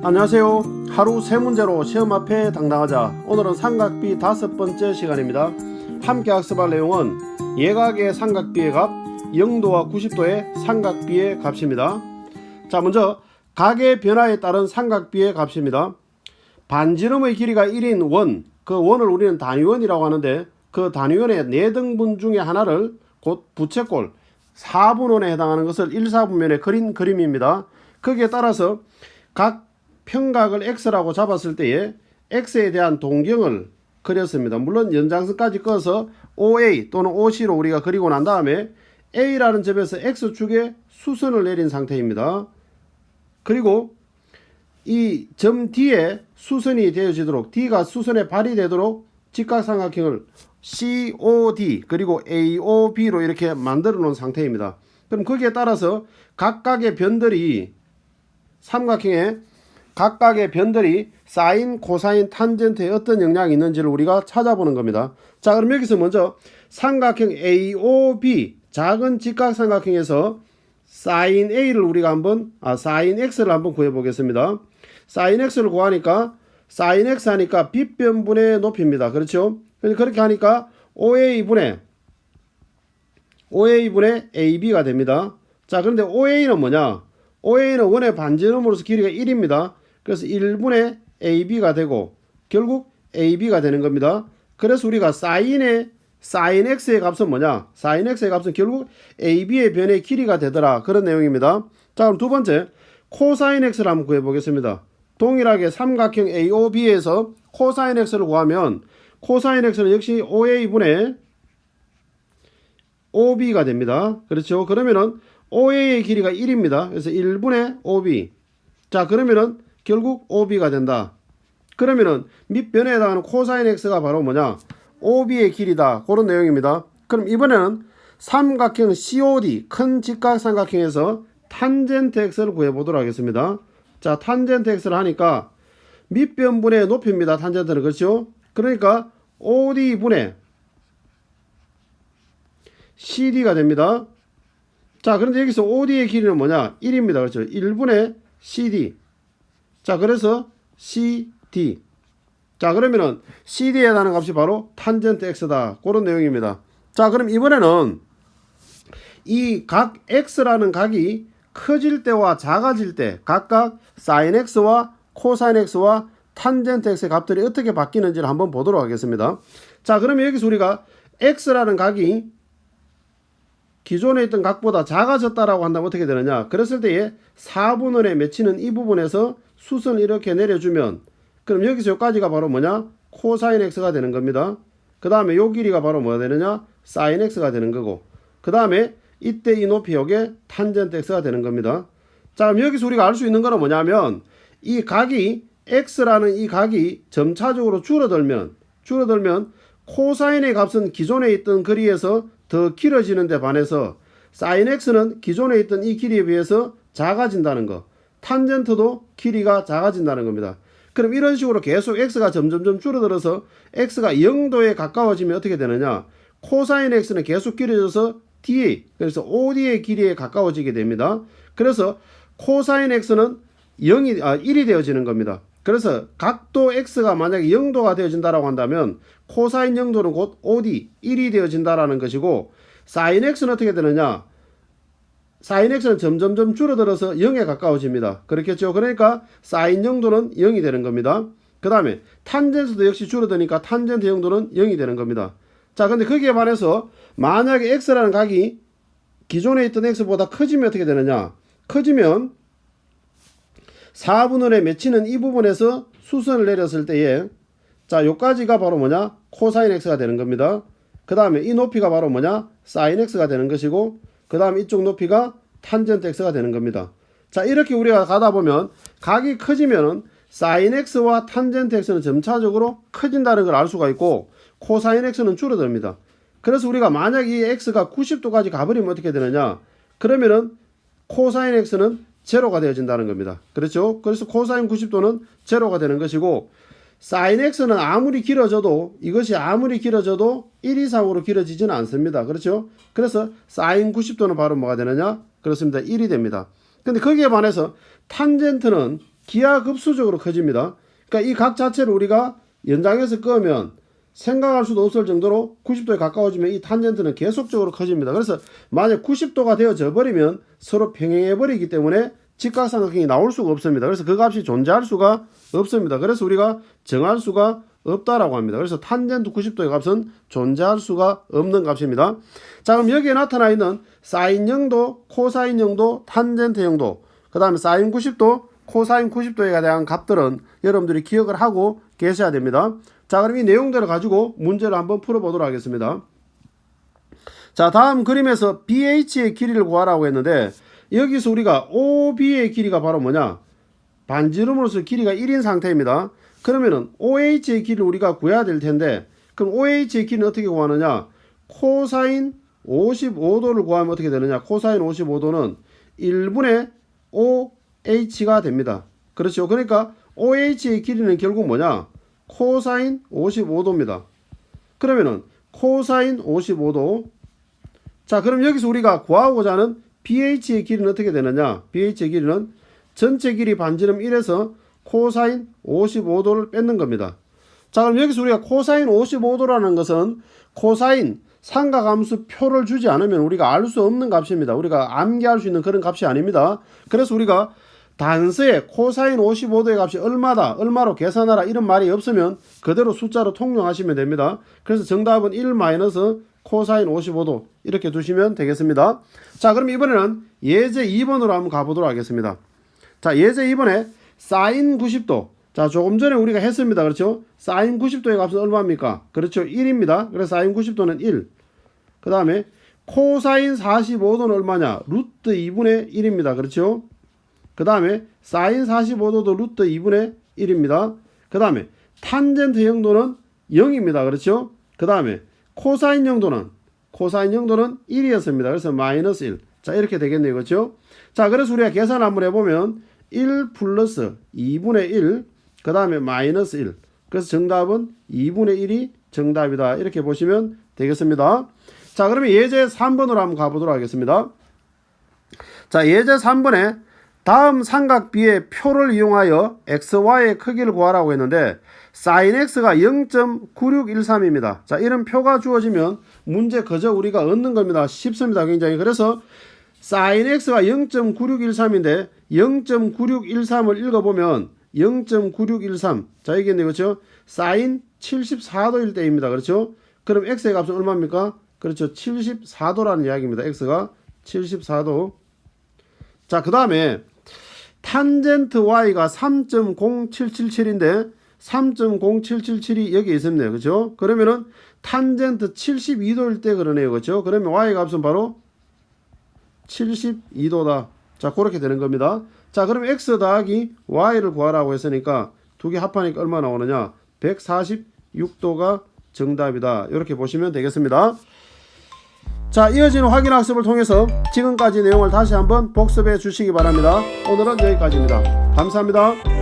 안녕하세요. 하루 세 문제로 시험 앞에 당당하자. 오늘은 삼각비 5번째 시간입니다. 함께 학습할 내용은 예각의 삼각비의 값, 0도와 90도의 삼각비의 값입니다. 자, 먼저 각의 변화에 따른 삼각비의 값입니다. 반지름의 길이가 1인 원, 그 원을 우리는 단위원이라고 하는데 그 단위원의 4등분 중에 하나를 곧 부채꼴 4분원에 해당하는 것을 1/4분면에 그린 그림입니다. 거기에 따라서 각 평각을 x라고 잡았을 때에 x에 대한 동경을 그렸습니다. 물론 연장선까지 꺼서 OA 또는 OC로 우리가 그리고 난 다음에 A라는 점에서 x축에 수선을 내린 상태입니다. 그리고 이 점 D에 수선이 되어지도록 D가 수선에 발휘되도록 직각삼각형을 COD 그리고 AOB로 이렇게 만들어 놓은 상태입니다. 그럼 거기에 따라서 각각의 변들이 삼각형에 각각의 변들이 사인, 코사인, 탄젠트에 어떤 영향이 있는지를 우리가 찾아보는 겁니다. 자, 그럼 여기서 먼저 삼각형 AOB 작은 직각삼각형에서 사인 A를 우리가 사인 X를 한번 구해 보겠습니다. 사인 X를 구하니까 사인 X 하니까 빗변분의 높이입니다. 그렇죠? 그렇게 하니까 OA분의 AB가 됩니다. 자, 그런데 OA는 뭐냐? OA는 원의 반지름으로서 길이가 1입니다. 그래서 1분의 AB가 되고 결국 AB가 되는 겁니다. 그래서 우리가 사인 X의 값은 뭐냐? 사인 X의 값은 결국 AB의 변의 길이가 되더라. 그런 내용입니다. 자, 그럼 두 번째 코사인 X를 한번 구해 보겠습니다. 동일하게 삼각형 AOB에서 코사인 X를 구하면 코사인 X는 역시 OA분의 OB가 됩니다. 그렇죠? 그러면은 OA의 길이가 1입니다. 그래서 1분의 OB. 자, 그러면은 결국 OB가 된다. 그러면은 밑변에 해당하는 코사인 X가 바로 뭐냐? OB의 길이다. 그런 내용입니다. 그럼 이번에는 삼각형 COD 큰 직각삼각형에서 탄젠트 X를 구해보도록 하겠습니다. 자, 탄젠트 X를 하니까 밑변분의 높이입니다. 탄젠트는. 그렇죠? 그러니까 OD분의 CD가 됩니다. 자, 그런데 여기서 OD의 길이는 뭐냐? 1입니다. 그렇죠? 1분의 CD. 자, 그래서 CD. 자, 그러면은 CD에 해당하는 값이 바로 탄젠트 X다. 그런 내용입니다. 자, 그럼 이번에는 이 각 X라는 각이 커질 때와 작아질 때 각각 sin X와 코사인 X와 탄젠트 X의 값들이 어떻게 바뀌는지를 한번 보도록 하겠습니다. 자, 그러면 여기서 우리가 X라는 각이 기존에 있던 각보다 작아졌다라고 한다면 어떻게 되느냐? 그랬을 때에 4분원에 맺히는 이 부분에서 수선을 이렇게 내려주면 그럼 여기서 여기까지가 바로 뭐냐? 코사인 X가 되는 겁니다. 그 다음에 요 길이가 바로 뭐가 되느냐? 사인 X가 되는 거고 그 다음에 이때 이 높이 요게 탄젠트 X가 되는 겁니다. 자, 그럼 여기서 우리가 알 수 있는 거는 뭐냐면 이 각이 X라는 이 각이 점차적으로 줄어들면 코사인의 값은 기존에 있던 거리에서 더 길어지는 데 반해서 사인 X는 기존에 있던 이 길이에 비해서 작아진다는 거. 탄젠트도 길이가 작아진다는 겁니다. 그럼 이런 식으로 계속 X가 점점점 줄어들어서 X가 0도에 가까워지면 어떻게 되느냐? 코사인 X는 계속 길어져서 D, 그래서 OD의 길이에 가까워지게 됩니다. 그래서 코사인 X는 1이 되어지는 겁니다. 그래서 각도 X가 만약에 0도가 되어진다라고 한다면 코사인 0도는 곧 OD 1이 되어진다라는 것이고 사인 X는 어떻게 되느냐? 사인 X는 점점점 줄어들어서 0에 가까워집니다. 그렇겠죠? 그러니까 사인 0도는 0이 되는 겁니다. 그 다음에 탄젠트도 역시 줄어드니까 탄젠트 0도는 0이 되는 겁니다. 자, 근데 거기에 반해서 만약에 X라는 각이 기존에 있던 X보다 커지면 어떻게 되느냐? 커지면 4분원에 맺히는 이 부분에서 수선을 내렸을 때에 자, 요까지가 바로 뭐냐? 코사인 X가 되는 겁니다. 그 다음에 이 높이가 바로 뭐냐? 사인 X가 되는 것이고 그 다음에 이쪽 높이가 탄젠트 X가 되는 겁니다. 자, 이렇게 우리가 가다 보면 각이 커지면은 사인 X와 탄젠트 X는 점차적으로 커진다는 걸 알 수가 있고 코사인 X는 줄어듭니다. 그래서 우리가 만약 이 X가 90도까지 가버리면 어떻게 되느냐? 그러면은 코사인 X는 제로가 되어진다는 겁니다. 그렇죠? 그래서 코사인 90도는 제로가 되는 것이고 사인 X는 이것이 아무리 길어져도 1 이상으로 길어지지는 않습니다. 그렇죠? 그래서 사인 90도는 바로 뭐가 되느냐? 그렇습니다. 1이 됩니다. 근데 거기에 반해서 탄젠트는 기하급수적으로 커집니다. 그러니까 이 각 자체를 우리가 연장해서 끄면 생각할 수도 없을 정도로 90도에 가까워지면 이 탄젠트는 계속적으로 커집니다. 그래서 만약 90도가 되어져 버리면 서로 평행해 버리기 때문에 직각삼각형이 나올 수가 없습니다. 그래서 그 값이 존재할 수가 없습니다. 그래서 우리가 정할 수가 없다라고 합니다. 그래서 탄젠트 90도의 값은 존재할 수가 없는 값입니다. 자, 그럼 여기에 나타나 있는 사인 0도, 코사인 0도, 탄젠트 0도, 그 다음에 사인 90도, 코사인 90도에 대한 값들은 여러분들이 기억을 하고 계셔야 됩니다. 자, 그럼 이 내용들을 가지고 문제를 한번 풀어보도록 하겠습니다. 자, 다음 그림에서 BH의 길이를 구하라고 했는데 여기서 우리가 OB의 길이가 바로 뭐냐? 반지름으로서 길이가 1인 상태입니다. 그러면은 OH의 길이를 우리가 구해야 될 텐데 그럼 OH의 길이는 어떻게 구하느냐? 코사인 55도를 구하면 어떻게 되느냐? 코사인 55도는 1분의 OH가 됩니다. 그렇죠? 그러니까 OH의 길이는 결국 뭐냐? 코사인 55도입니다. 그러면은 코사인 55도. 자, 그럼 여기서 우리가 구하고자 하는 BH의 길이는 어떻게 되느냐? BH의 길이는 전체 길이 반지름 1에서 코사인 55도를 뺏는 겁니다. 자, 그럼 여기서 우리가 코사인 55도라는 것은 코사인 삼각함수 표를 주지 않으면 우리가 알 수 없는 값입니다. 우리가 암기할 수 있는 그런 값이 아닙니다. 그래서 우리가 단서에 코사인 55도의 값이 얼마다, 얼마로 계산하라 이런 말이 없으면 그대로 숫자로 통용하시면 됩니다. 그래서 정답은 1 마이너스 코사인 55도 이렇게 두시면 되겠습니다. 자, 그럼 이번에는 예제 2번으로 한번 가보도록 하겠습니다. 자, 예제 2번에 사인 90도. 자, 조금 전에 우리가 했습니다. 그렇죠? 사인 90도의 값은 얼마입니까? 그렇죠? 1입니다. 그래서 사인 90도는 1. 그 다음에 코사인 45도는 얼마냐? 루트 2분의 1입니다. 그렇죠? 그 다음에 사인 45도도 루트 2분의 1입니다. 그 다음에 탄젠트 0도는 0입니다. 그렇죠? 그 다음에 코사인 0도는 1이었습니다. 그래서 마이너스 1. 자, 이렇게 되겠네요. 그렇죠? 자, 그래서 우리가 계산 한번 해보면 1 플러스 2분의 1, 그 다음에 마이너스 1. 그래서 정답은 2분의 1이 정답이다. 이렇게 보시면 되겠습니다. 자, 그러면 예제 3번으로 한번 가보도록 하겠습니다. 자, 예제 3번에 다음 삼각 B의 표를 이용하여 XY의 크기를 구하라고 했는데 sin X가 0.9613입니다. 자, 이런 표가 주어지면 문제 그저 우리가 얻는 겁니다. 쉽습니다. 굉장히. 그래서 sin X가 0.9613인데 0.9613을 읽어보면 0.9613. 자, 이게 그렇죠? sin 74도일 때입니다. 그렇죠? 그럼 X의 값은 얼마입니까? 그렇죠. 74도라는 이야기입니다. X가 74도. 자, 그 다음에 탄젠트 Y가 3.0777인데 3.0777이 여기 있습니다. 그렇죠? 그러면은 탄젠트 72도일 때 그러네요. 그렇죠? 그러면 Y 값은 바로 72도다. 자, 그렇게 되는 겁니다. 자, 그럼 X 더하기 Y를 구하라고 했으니까 두 개 합하니까 얼마 나오느냐? 146도가 정답이다. 이렇게 보시면 되겠습니다. 자, 이어지는 확인 학습을 통해서 지금까지 내용을 다시 한번 복습해 주시기 바랍니다. 오늘은 여기까지입니다. 감사합니다.